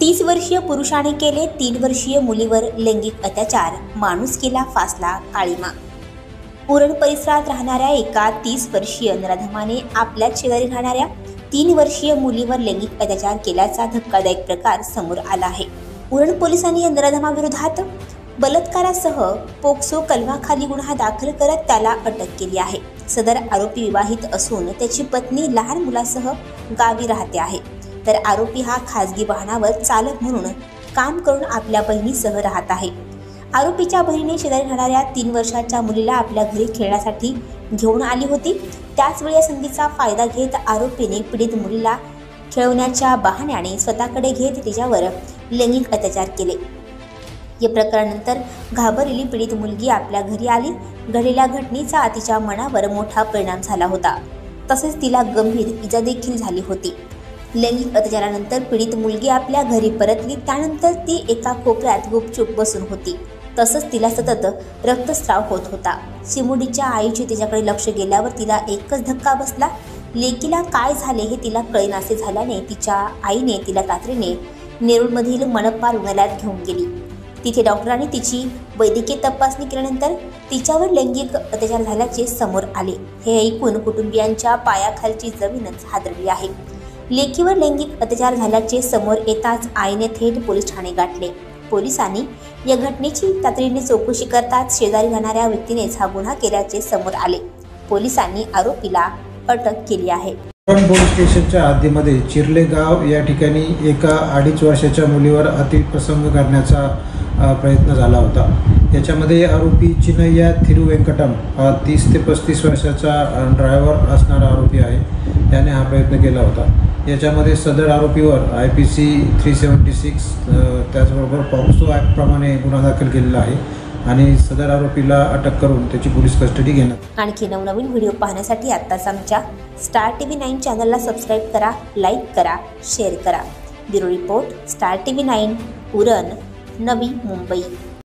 30 वर्षीय पुरुषाने केले 3 वर्षीय मुलीवर लैंगिक अत्याचार, माणुसकीला फासला काळीमा। उरण परिसरात राहणाऱ्या एका 30 वर्षीय नराधमाने आपल्याच शेजारी राहणाऱ्या 3 वर्षीय मुलीवर लैंगिक अत्याचार केल्याचा धक्कादायक प्रकार समोर आला आहे। उरण पोलिसांनी या नराधमाविरोधात बलात्कारासह पोक्सो कलमाखाली गुन्हा दाखल करत त्याला अटक केली आहे। सदर आरोपी विवाहित असून त्याची पत्नी लहान मुलासह गावी राहते आहे, तर आरोपी हा खासगी वाहनावर चालक म्हणून काम करून आपल्या बहिणीसह राहत आहे। आरोपीच्या बहिणीने शेजारी राहणाऱ्या 3 वर्षाच्या मुलीला आपल्या घरी खेळण्यासाठी घेऊन आली होती। त्याचवेळी या संधीचा फायदा घेत आरोपीने पीडित मुलीला खेळवण्याच्या बहाण्याने स्वतःकडे घेत तिच्यावर लैंगिक अत्याचार केले। या प्रकारानंतर घाबरलेली पीडित मुलगी आपल्या घरी आली। घडलेल्या घटनेचा तिच्या मनावर मोठा परिणाम झाला होता, तसेच तिला गंभीर इजा देखील झाली होती। लैंगिक अत्याचारानंतर पीडित मुलगी आपल्या घरी परतली। त्यानंतर ती एका कोपऱ्यात गुपचूप बसून होती, तसंच तिला सतत रक्तस्राव होत होता। चिमुरडीच्या आईचे तिच्याकडे लक्ष गेल्यावर तिला एकच धक्का बसला। लेकीला काय झाले हे तिला कळेनासे झाल्याने तिच्या आईने तिला तातडीने नेरूळमधील मनपा रुग्णालयात घेऊन गेली। तिथे डॉक्टरांनी तिची वैद्यकीय तपासणी केल्यानंतर तिच्यावर लैंगिक अत्याचार झाल्याचे समोर आले। हे ऐकून कुटुंबियांच्या पायाखालची जमीनच हादरली आहे। लेकीवर लैंगिक अत्याचार झाल्याचे समोर येताच आईने थेट पोलीस ठाणे गाठले। पोलिसांनी या घटनेची तातडीने चौकशी करताच शेजारी राहणाऱ्या व्यक्तीनेच हा गुन्हा केल्याचे समोर आले। पोलिसांनी आरोपीला अटक केली आहे। उरण पोलीस स्टेशनच्या हद्दीमध्ये चिर्ले गाव या ठिकाणी एका 2.5 वर्षाच्या मुलीवर अतिप्रसंग करण्याचा प्रयत्न झाला होता। याच्यामध्ये आरोपी चिन्नय्या थिरुवेंकटम हा 30 ते 35 वर्षाचा ड्रायव्हर असणारा आरोपी आहे। त्याने हा प्रयत्न केला होता। याच्यामध्ये सदर आरोपीवर IPC 376 त्याचबरोबर पॉक्सो ॲक्टप्रमाणे गुन्हा दाखल केलेला आहे आणि सदर आरोपीला अटक करून त्याची पोलीस कस्टडी घेण्यात। आणखी नवनवीन व्हिडिओ पाहण्यासाठी आत्ताच आमच्या स्टार TV 9 चॅनलला सबस्क्राईब करा, लाईक करा, शेअर करा। Bureau report, star TV 9, Uran, Navi Mumbai.